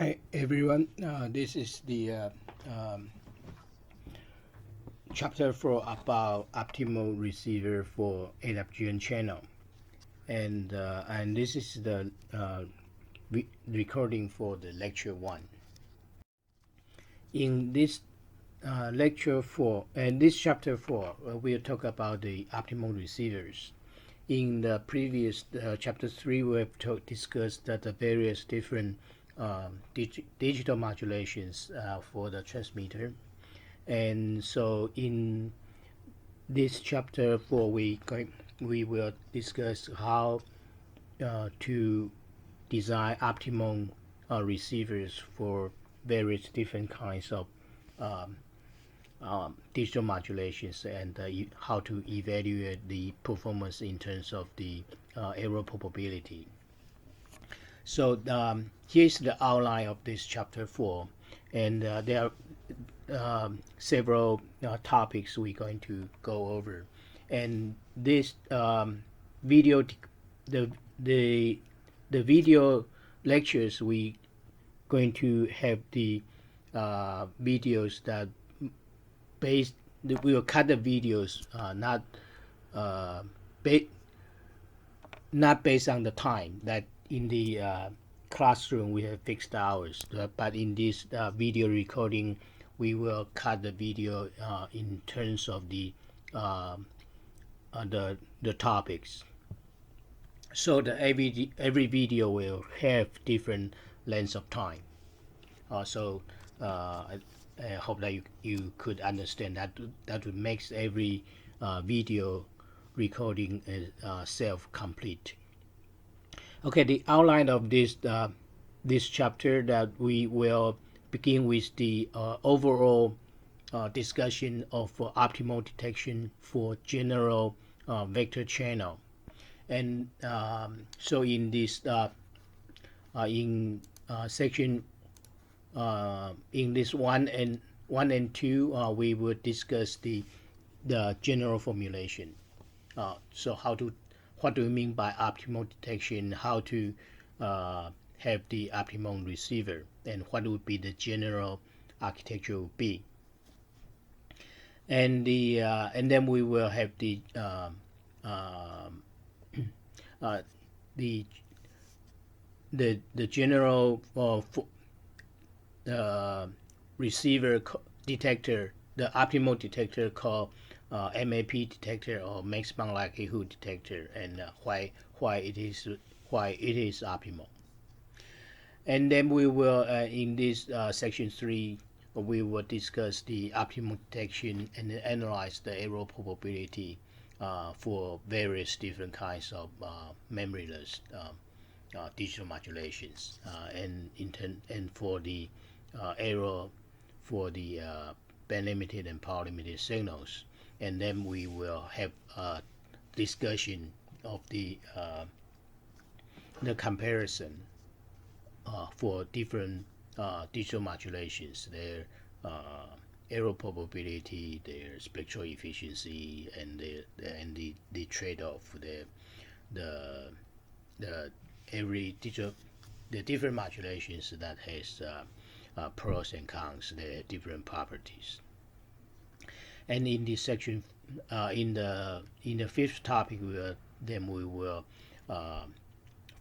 Hi everyone, this is the chapter 4 about optimal receiver for AWGN channel, and this is the recording for the lecture 1. In this lecture 4 and this chapter 4, we'll talk about the optimal receivers. In the previous chapter 3, we have discussed that the various different digital modulations for the transmitter. And so in this chapter 4, we will discuss how to design optimum receivers for various different kinds of digital modulations, and how to evaluate the performance in terms of the error probability. So here's the outline of this chapter 4, and there are several topics we're going to go over. And this video, the video lectures, we going to have the videos that we will cut the videos not based on the time that in the classroom we have fixed hours, but in this video recording we will cut the video in terms of the topics. So every video will have different lengths of time. So I hope that you could understand that would makes every video recording self-complete. Okay, the outline of this chapter, that we will begin with the overall discussion of optimal detection for general vector channel. And so in this section, in this 1 and 2, we will discuss the general formulation. So what do we mean by optimal detection, how to have the optimum receiver, and what would be the general architecture would be. And then we will have the general receiver detector, the optimal detector called MAP detector, or maximum likelihood detector, and why it is optimal. And then we will in this section 3, we will discuss the optimal detection and analyze the error probability for various different kinds of memoryless digital modulations, and for the error for the band limited and power limited signals. And then we will have a discussion of the comparison for different digital modulations, their error probability, their spectral efficiency, and the trade-off, the different modulations that has pros and cons, their different properties. And in this section, in the 5th topic, we will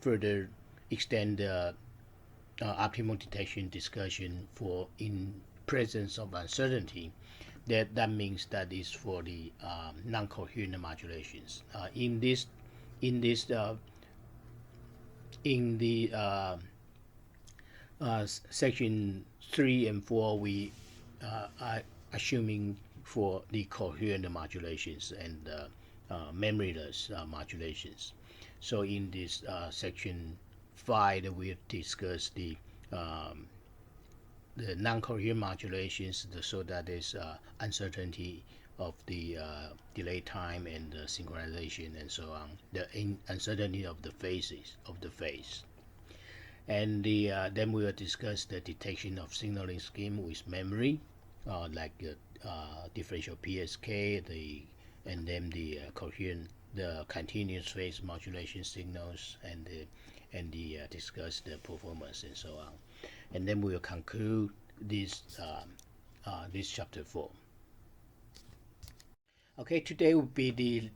further extend the optimal detection discussion for in presence of uncertainty. That means that is for the non-coherent modulations. In the section 3 and 4, we are assuming for the coherent modulations and memoryless modulations. So in this section 5, we discuss the non-coherent modulations, so that is uncertainty of the delay time and synchronization and so on, the uncertainty of the phases of the phase. And then we will discuss the detection of signaling scheme with memory, like differential PSK, and then the coherent, the continuous phase modulation signals, and and discuss the performance and so on. And then we will conclude this this chapter 4. Okay, today will be the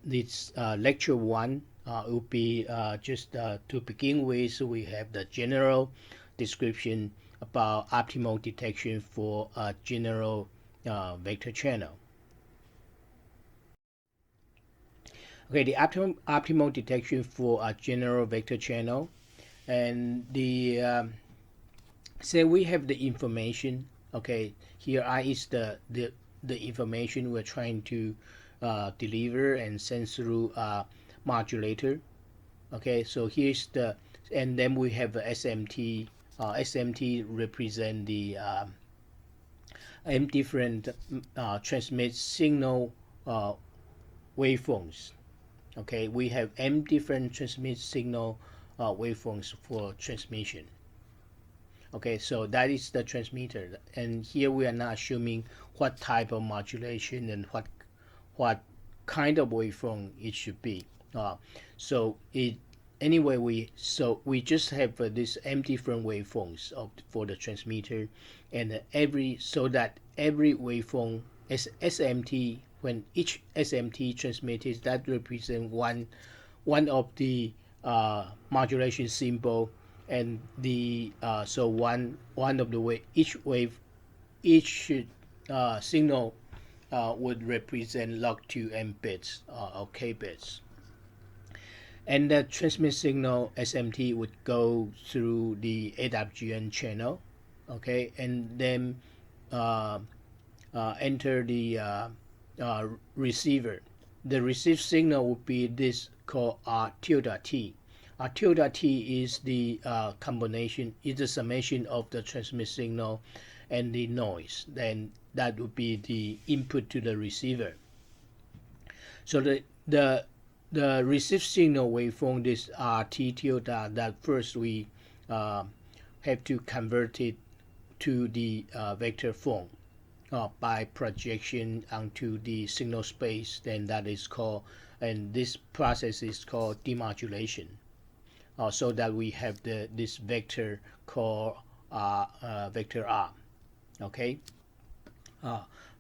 this lecture 1. It will be just to begin with. So we have the general description about optimal detection for a general vector channel. Okay, the optimal detection for a general vector channel, and the say we have the information. Okay, here is the information we're trying to deliver and send through a modulator. Okay, so here's the, and then we have a SMT. SMT represent the m different transmit signal waveforms. Okay, we have m different transmit signal waveforms for transmission. Okay, so that is the transmitter, and here we are not assuming what type of modulation and what kind of waveform it should be. So it anyway we just have this m different waveforms for the transmitter, and every waveform SMT, when each SMT transmitted, that represents one of the modulation symbol, and the so one of the each signal would represent log 2 m bits or k bits, and the transmit signal SMT would go through the AWGN channel, okay, and then enter the receiver. The received signal would be this called R tilde T. R tilde T is the combination, is the summation of the transmit signal and the noise. Then that would be the input to the receiver. So the received signal waveform, this RT tilde, that first we have to convert it to the vector form by projection onto the signal space. Then that is called, and this process is called demodulation. So that we have this vector called vector R. Okay.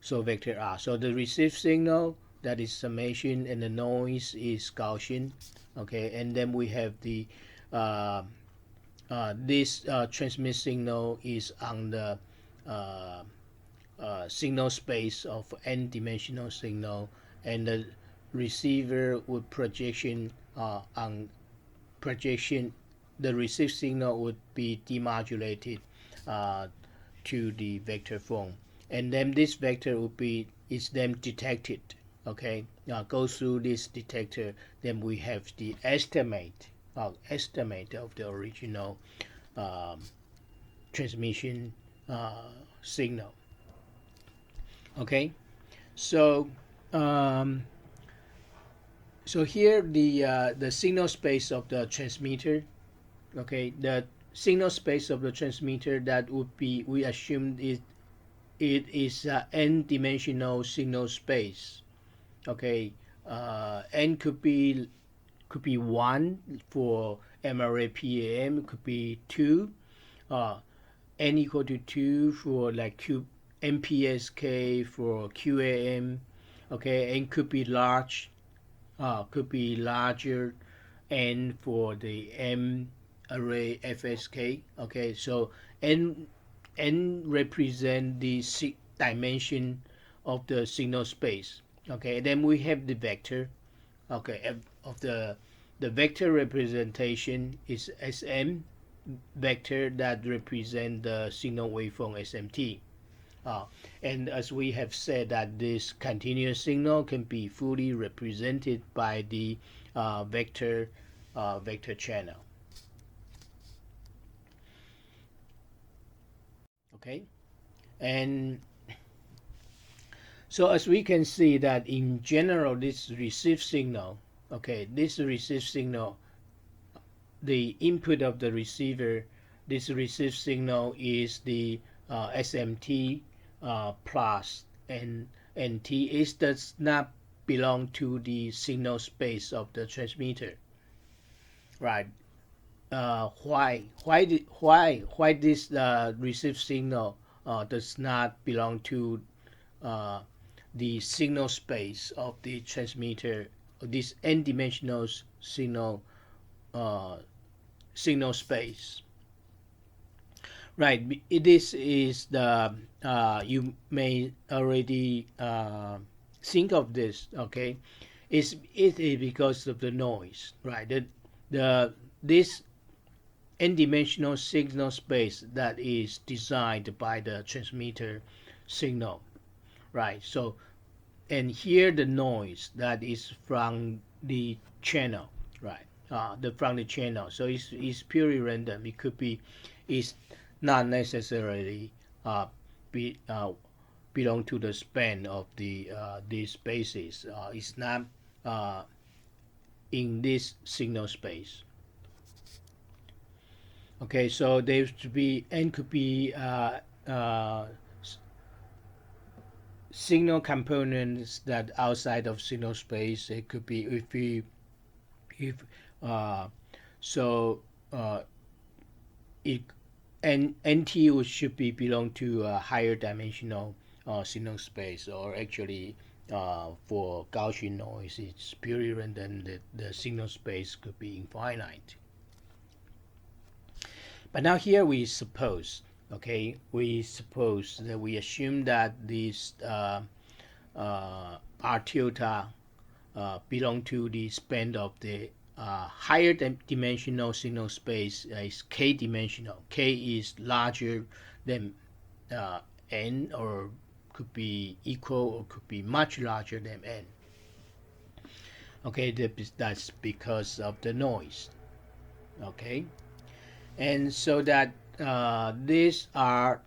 So vector R. So the received signal, that is summation, and the noise is Gaussian. Okay, and then we have the this transmit signal is on the signal space of n-dimensional signal, and the receiver with projection on projection. The received signal would be demodulated to the vector form, and then this vector is then detected. Okay, now goes through this detector. Then we have the estimate of the original transmission signal. Okay, so so here the signal space of the transmitter. Okay, the signal space of the transmitter, that would be, we assume it is n-dimensional signal space. Okay, n could be 1 for MRA PAM, could be 2, n equal to 2 for like MPSK for QAM. Okay, and could be large, could be larger n for the M array FSK. Okay, so n represent the dimension of the signal space. Okay, then we have the vector. Okay, of the vector representation is SM vector, that represent the signal waveform SMT. And as we have said, that this continuous signal can be fully represented by the vector channel. Okay, and so as we can see that in general, this received signal, okay, this received signal, the input of the receiver, this received signal is the SMT plus and T. It does not belong to the signal space of the transmitter. right? Why this received signal does not belong to uh, the signal space of the transmitter, this n-dimensional signal uh, signal space, right? This is the you may already think of this, okay? It is because of the noise, right? The this n-dimensional signal space that is designed by the transmitter signal, right? So, and here the noise that is from the channel, right? From the channel. So it's purely random. It could be, it's not necessarily be belong to the span of the these spaces. It's not uh, in this signal space. Okay, so there should be n could be signal components that outside of signal space. It could be if uh, so it and NTU should be belong to a higher dimensional signal space, or actually for Gaussian noise it's purely random. The signal space could be infinite. But now here we suppose, okay, we suppose that we assume that this R tilde belong to the span of the higher dimensional signal space is k dimensional. K is larger than n, or could be equal, or could be much larger than n. Okay, that's because of the noise. Okay, and so that these are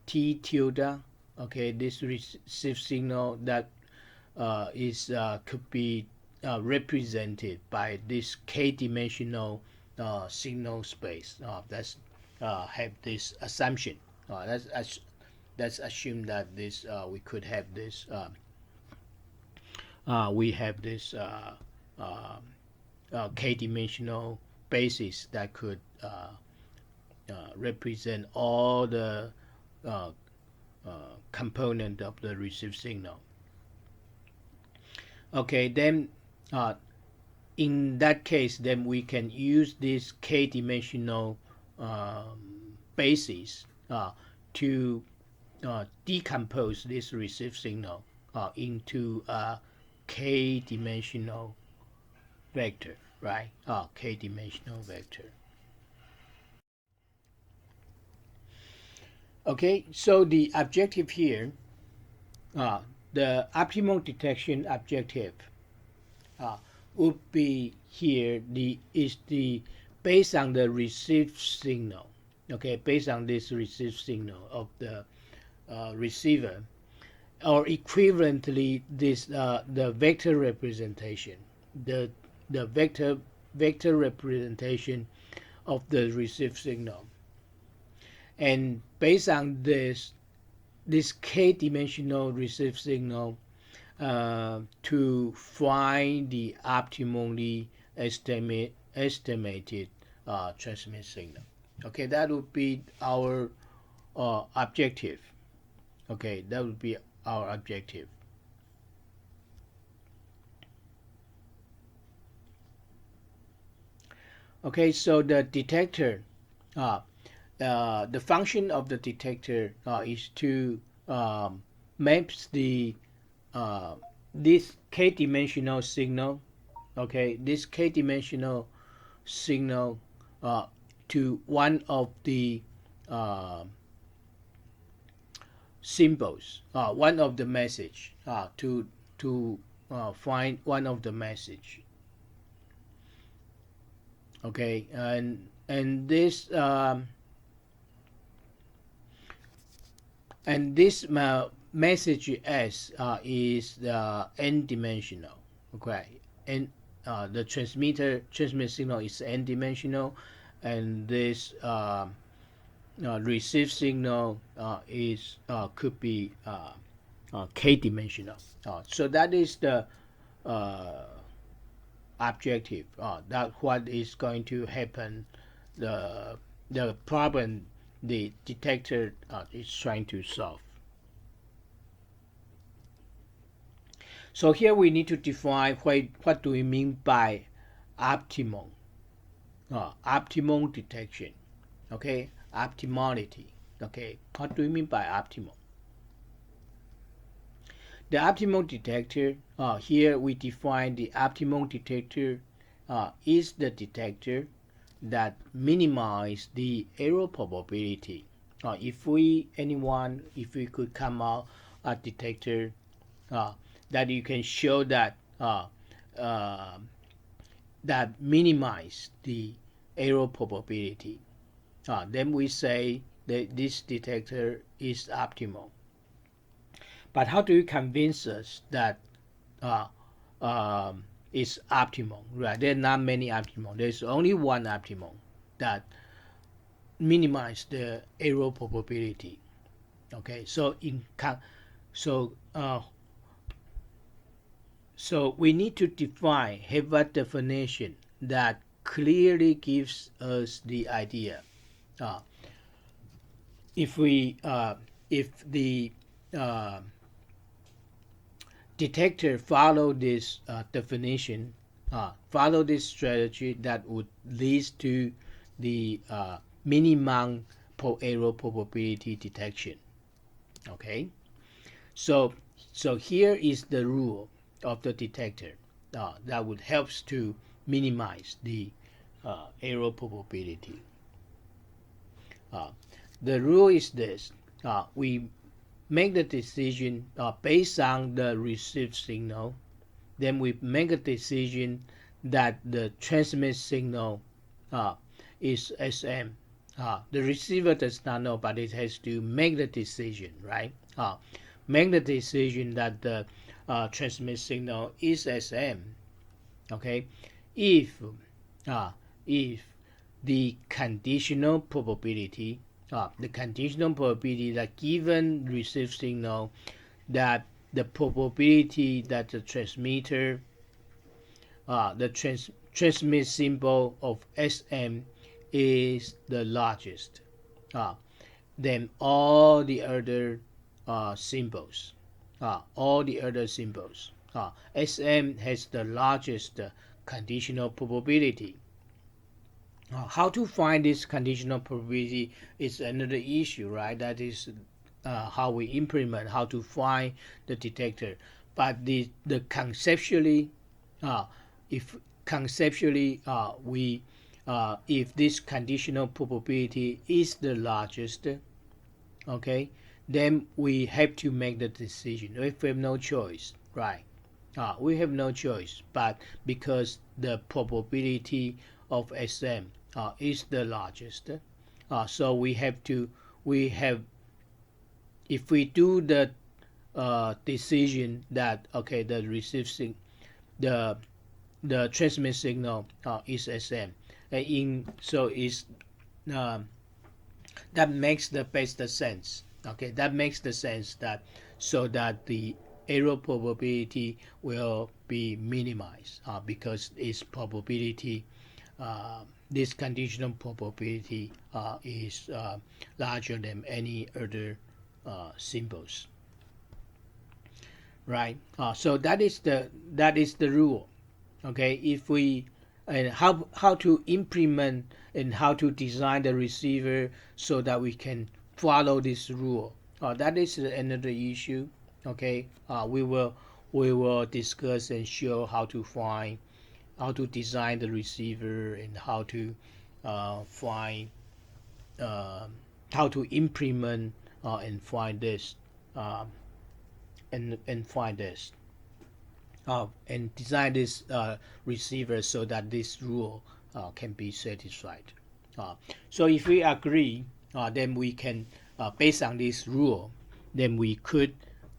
T tilde. Okay, this receive signal that is could be represented by this k-dimensional signal space. That's have this assumption. Let's assume that this we could have this. We have this k-dimensional basis that could represent all the component of the received signal. Okay, then in that case, then we can use this k-dimensional basis to decompose this received signal into a k-dimensional vector, right? K-dimensional vector. Okay, so the objective here, the optimal detection objective would be here based on the received signal. Okay, based on this received signal of the receiver, or equivalently this the vector representation, the vector representation of the received signal. And based on this k-dimensional received signal, to find the optimally estimated transmit signal. Okay, that would be our objective. Okay, that would be our objective. Okay, so the detector, the function of the detector is to maps the this k-dimensional signal, okay, this k-dimensional signal to one of the symbols, one of the message, to find one of the message. Okay, and this message S is n-dimensional. Okay, and the transmit signal is n-dimensional, and this receive signal is could be k-dimensional. So that is the objective. That what is going to happen, the problem the detector is trying to solve. So here we need to define what do we mean by optimum, optimum detection, okay, optimality, okay. What do we mean by optimum? The optimal detector, here we define the optimal detector is the detector that minimize the error probability. If we could come out a detector that you can show that that minimize the error probability, then we say that this detector is optimal. But how do you convince us that it's optimal? Right? There are not many optimal. There's only one optimal that minimize the error probability. Okay, so so we need to have a definition that clearly gives us the idea. If the detector follow this definition, follow this strategy that would lead to the minimum error probability detection. Okay, so here is the rule of the detector that would helps to minimize the error probability. The rule is this: we make the decision based on the received signal. Then we make a decision that the transmit signal is SM. The receiver does not know, but it has to make the decision, right? Make the decision that the transmit signal is SM. Okay, if the conditional probability that given received signal, that the probability that the transmitter transmit symbol of SM is the largest, then all the other symbols, SM has the largest conditional probability. How to find this conditional probability is another issue, right? That is how we implement, how to find the detector. But the conceptually, if this conditional probability is the largest, okay, then we have to make the decision. We have no choice, right? We have no choice, but because the probability of SM is the largest, so if we do the decision that okay, the transmit signal is SM, that makes the best sense. Okay, that makes the sense that so that the error probability will be minimized because its probability, this conditional probability is larger than any other symbols. Right. So that is the rule. Okay. If we and how to implement and how to design the receiver so that we can follow this rule. That is another issue. Okay. We will discuss and show how to design the receiver and how to find how to implement and find this and find this and design this receiver so that this rule can be satisfied. So if we agree, then we can, based on this rule, then we could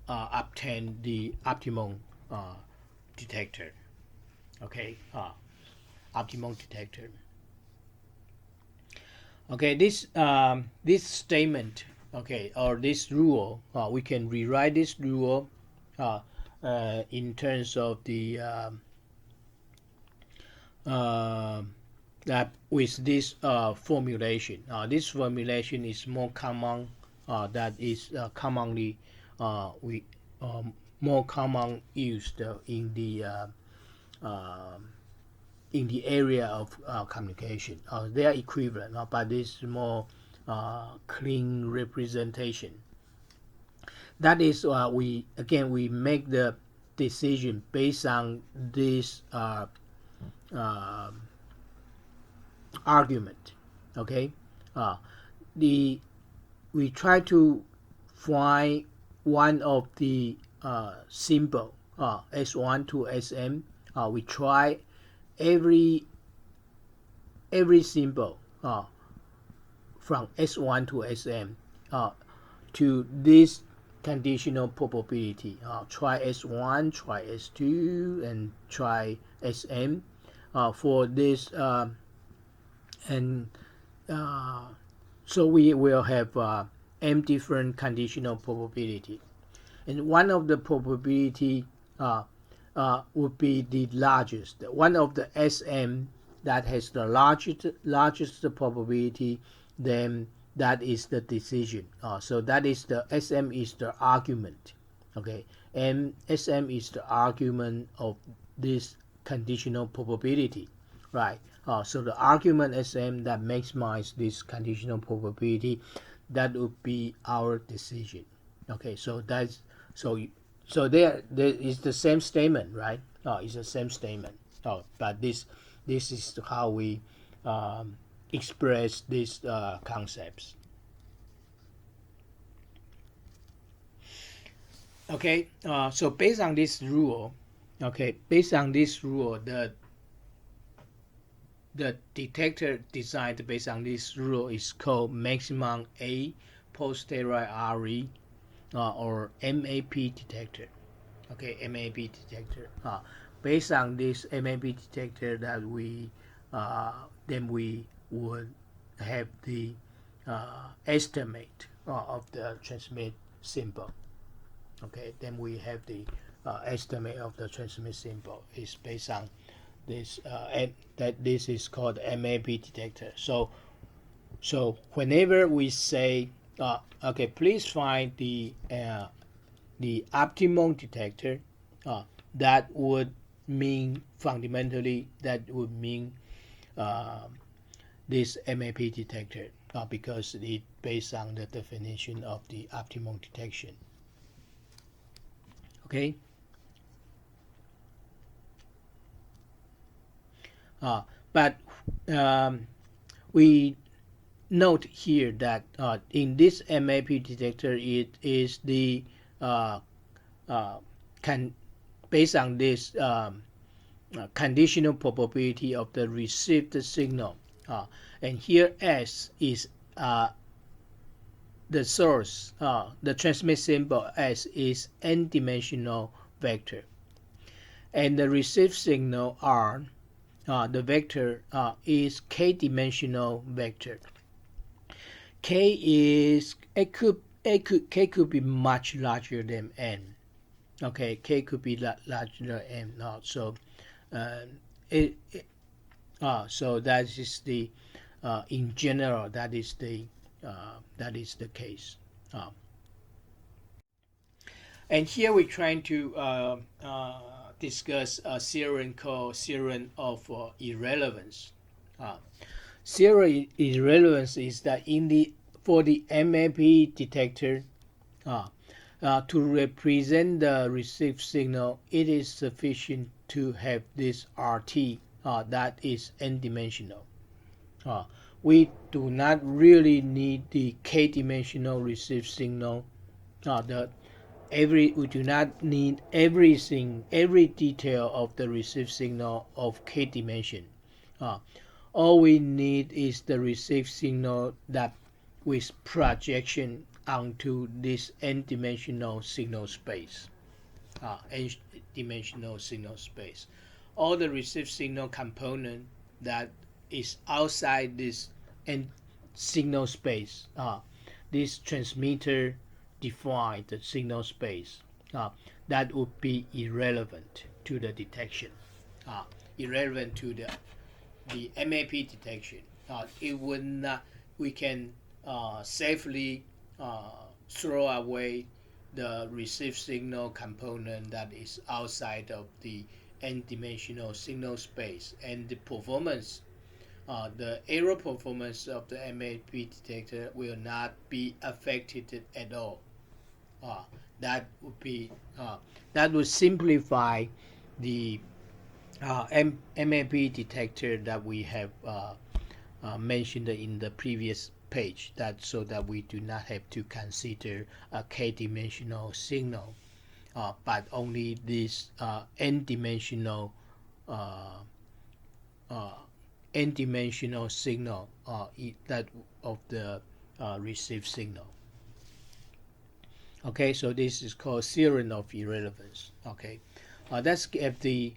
obtain the optimum detector. Okay, optimum detector. Okay, this statement, okay, or this rule, we can rewrite this rule in terms of the that with this formulation. This formulation is more common. That is commonly we more common used in the area of communication. They are equivalent, but this is more clean representation. That is we make the decision based on this argument. Okay, we try to find one of the symbol S1 to SM. We try every symbol from S1 to SM to this conditional probability. Try S1, try S2, and try SM for this, and so we will have m different conditional probability, and one of the probability would be the largest. One of the SM that has the largest probability, then that is the decision. So that is the SM is the argument. Okay, and SM is the argument of this conditional probability, right? So the argument SM that maximizes this conditional probability, that would be our decision. Okay, so that's so there is the same statement, right? It's the same statement. But this is how we express these concepts. Okay, so based on this rule, the detector designed based on this rule is called maximum A post-steroid RE or MAP detector. Okay, MAP detector. Based on this MAP detector, that we then we would have the estimate of the transmit symbol. Okay, then we have the estimate of the transmit symbol is based on this, and that this is called MAP detector. So whenever we say, okay, please find the optimum detector, that would mean fundamentally this MAP detector, because it based on the definition of the optimum detection. Okay. But we note here that in this MAP detector, it is the based on this conditional probability of the received signal, and here S is the source, the transmit symbol S is n-dimensional vector, and the received signal R, the vector is k-dimensional vector. K could be much larger than n. Okay, k could be larger than n. So so that is the in general that is the case. And here we're trying to discuss a theorem called Serine of Irrelevance. Serine irrelevance is that for the MAP detector, to represent the received signal, it is sufficient to have this RT that is n-dimensional. We do not really need the k-dimensional received signal. We do not need every detail of the received signal of k dimension. All we need is the received signal that with projection onto this n-dimensional signal space. N-dimensional signal space. All the received signal component that is outside this signal space, this transmitter define the signal space, that would be irrelevant to the detection. irrelevant to the MAP detection. It would not. We can safely throw away the received signal component that is outside of the n-dimensional signal space, and the performance, the error performance of the MAP detector will not be affected at all. That would be that would simplify the MAP detector that we have mentioned in the previous page, that so that we do not have to consider a k-dimensional signal, but only this n-dimensional n-dimensional signal that of the received signal. Okay, so this is called Serine of Irrelevance. Okay, let's get the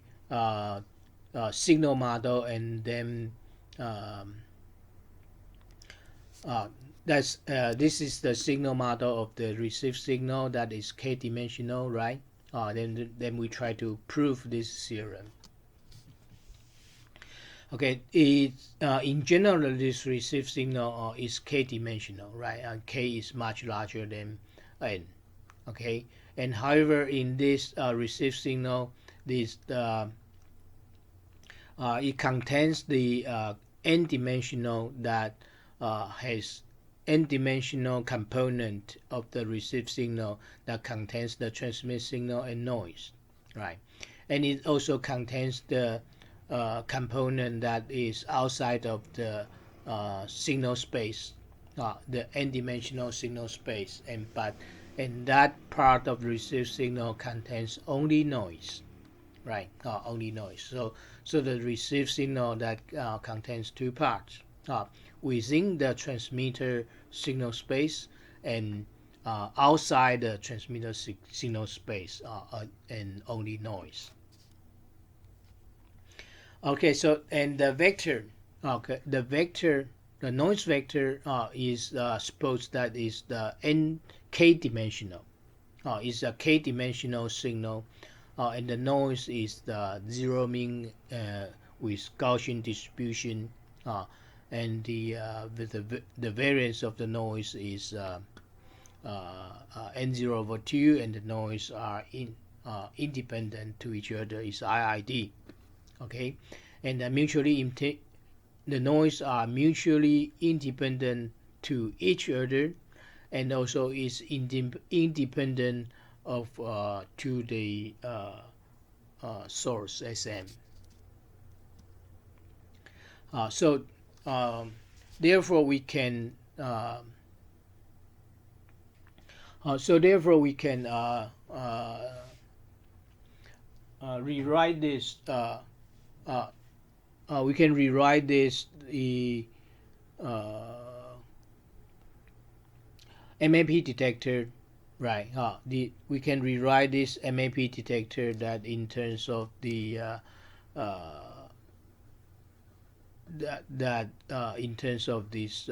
signal model, and then this is the signal model of the received signal that is k-dimensional, right? Then we try to prove this theorem. Okay, in general, this received signal is k-dimensional, right? And k is much larger than n. Okay, and however, in this received signal, this it contains the n-dimensional that has n-dimensional component of the received signal that contains the transmit signal and noise, right? And it also contains the component that is outside of the signal space, the n-dimensional signal space, and that part of the received signal contains only noise, right? Only noise. So the received signal that contains two parts, within the transmitter signal space and outside the transmitter signal space, and only noise. Okay, so and the vector, okay, the noise vector is suppose that is the k-dimensional. Is a k-dimensional signal, and the noise is the zero mean with Gaussian distribution, and the variance of the noise is n0 over 2, and the noise are independent to each other, is IID. Okay, and the noise are mutually independent to each other, and also is independent of to the source SM. So therefore we can rewrite this. We can rewrite this the MAP detector, right? We can rewrite this MAP detector that in terms of the in terms of this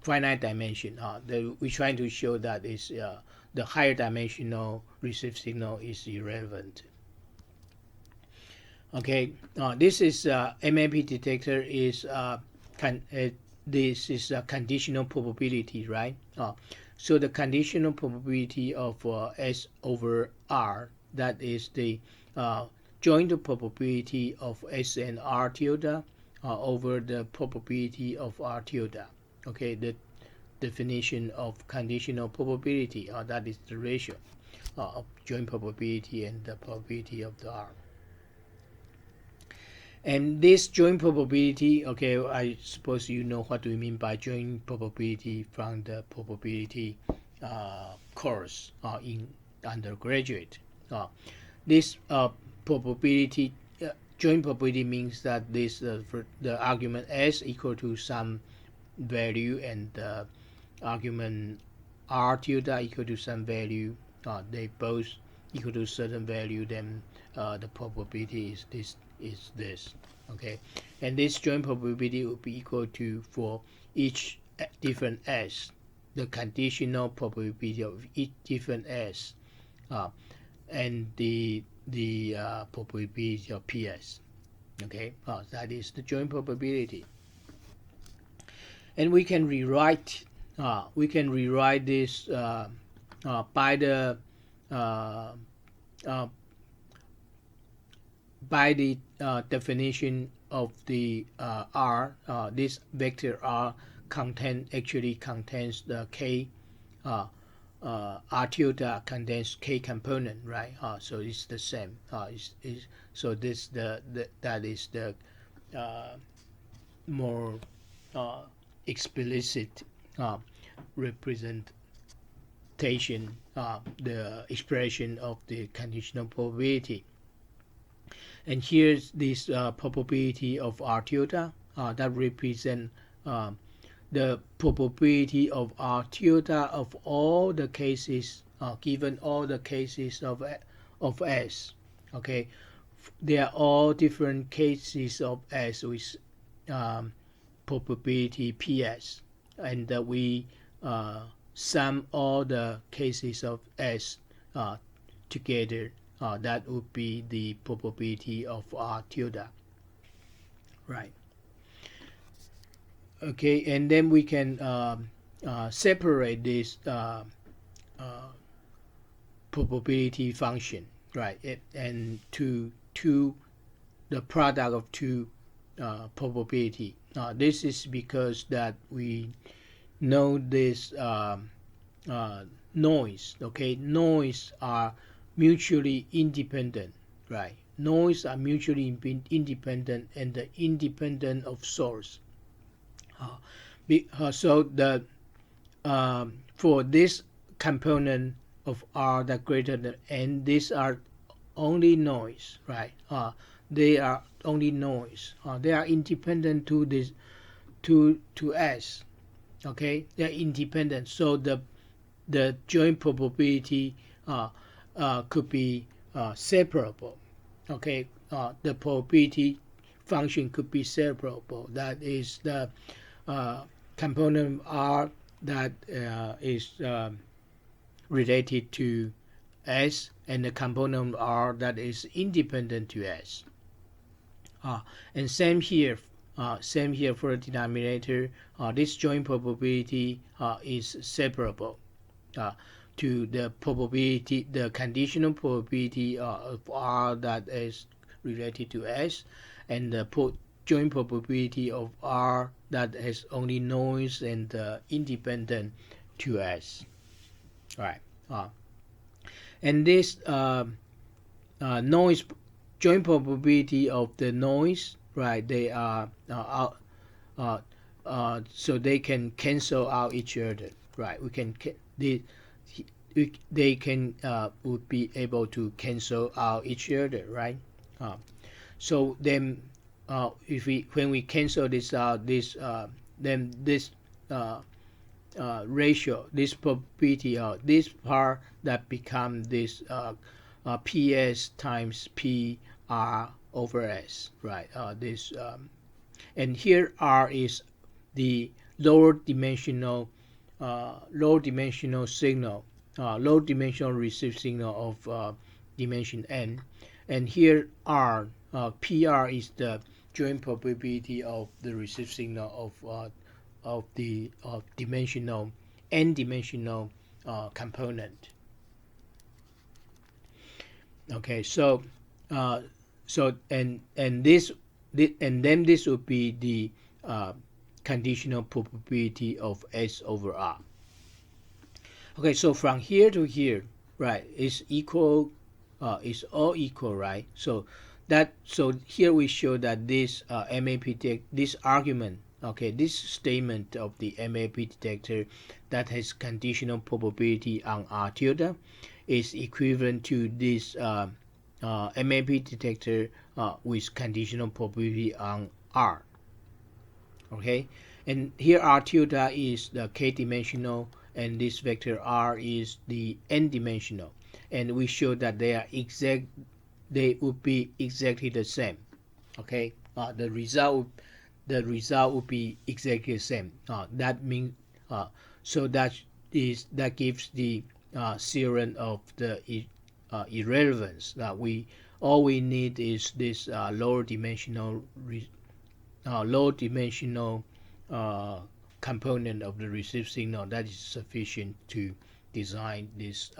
finite dimension. We're trying to show that is the higher dimensional received signal is irrelevant. Okay, this is MAP detector is this is a conditional probability, right? So the conditional probability of S over R, that is the joint probability of S and R tilde over the probability of R tilde. Okay, the definition of conditional probability, that is the ratio of joint probability and the probability of the R. And this joint probability, okay, I suppose you know what we mean by joint probability from the probability course in undergraduate. This probability, joint probability means that this the argument S equal to some value and the argument R tilde equal to some value. They both equal to certain value, then the probability is this. Okay, and this joint probability will be equal to for each different S. the conditional probability of each given S, and the probability of PS. Okay, that is the joint probability, and we can rewrite this by the definition of the R. This vector R actually contains the K. R tilde contains K component, right? So it's the same. So this that is the more explicit representation, the expression of the conditional probability. And here's this probability of R tilde that represent the probability of R tilde of all the cases, given all the cases of S. Okay, they are all different cases of S with probability PS, and we sum all the cases of S together. That would be the probability of R tilde, right? Okay, and then we can separate this probability function, right? And to the product of two probability. This is because that we know this noise. Okay, noise are mutually independent, right? Noise are mutually independent and independent of source. So the for this component of R that greater than N, these are only noise, right? They are only noise. They are independent to this to S. Okay, they are independent. So the joint probability could be separable. Okay, the probability function could be separable. That is the component R that is related to S, and the component R that is independent to S. And same here for the denominator. This joint probability is separable to the probability, the conditional probability of R that is related to S, and the joint probability of R that has only noise and independent to S. All right. And this noise joint probability of the noise, right? They are so they can cancel out each other, right? They can would be able to cancel out each other, right? So then when we cancel this out, then this ratio, this probability, this part that become this PS times PR over S, right? And here R is the lower dimensional signal, low dimensional received signal of dimension N, and here R, PR is the joint probability of the received signal of the dimensional n-dimensional component. Okay, so and then this would be the conditional probability of S over R. Okay, so from here to here, right, is equal, is all equal, right? So here we show that this this argument, okay, this statement of the MAP detector that has conditional probability on R tilde is equivalent to this MAP detector with conditional probability on R. Okay, and here R tilde is the k-dimensional, and this vector R is the n-dimensional, and we show that they would be exactly the same. Okay, the result would be exactly the same. That means So that gives the Serine of the irrelevance. That all we need is this low dimensional component of the received signal that is sufficient to design this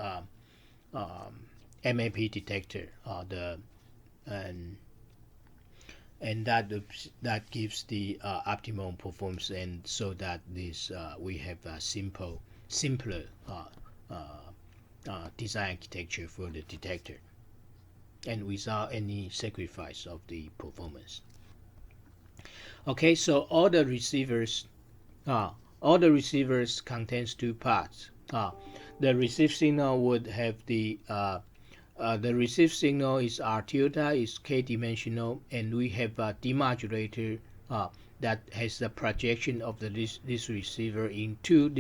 MAP detector. And that gives the optimum performance, and so that this we have a simpler design architecture for the detector, and without any sacrifice of the performance. Okay, so all the receivers contains two parts. The received signal would have the received signal is R tilde, is k-dimensional, and we have a demodulator that has the projection of this receiver into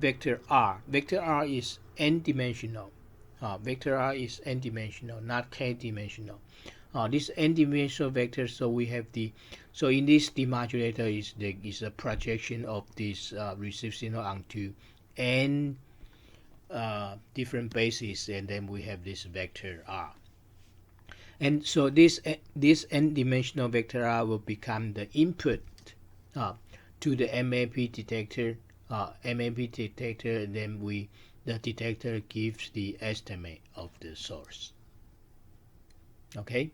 vector R. Vector R is n-dimensional. Vector R is n-dimensional, not k-dimensional. This n-dimensional vector, so we have in this demodulator is a projection of this received signal onto n different bases, and then we have this vector R. And so this n-dimensional vector R will become the input to the MAP detector. And then the detector gives the estimate of the source. Okay.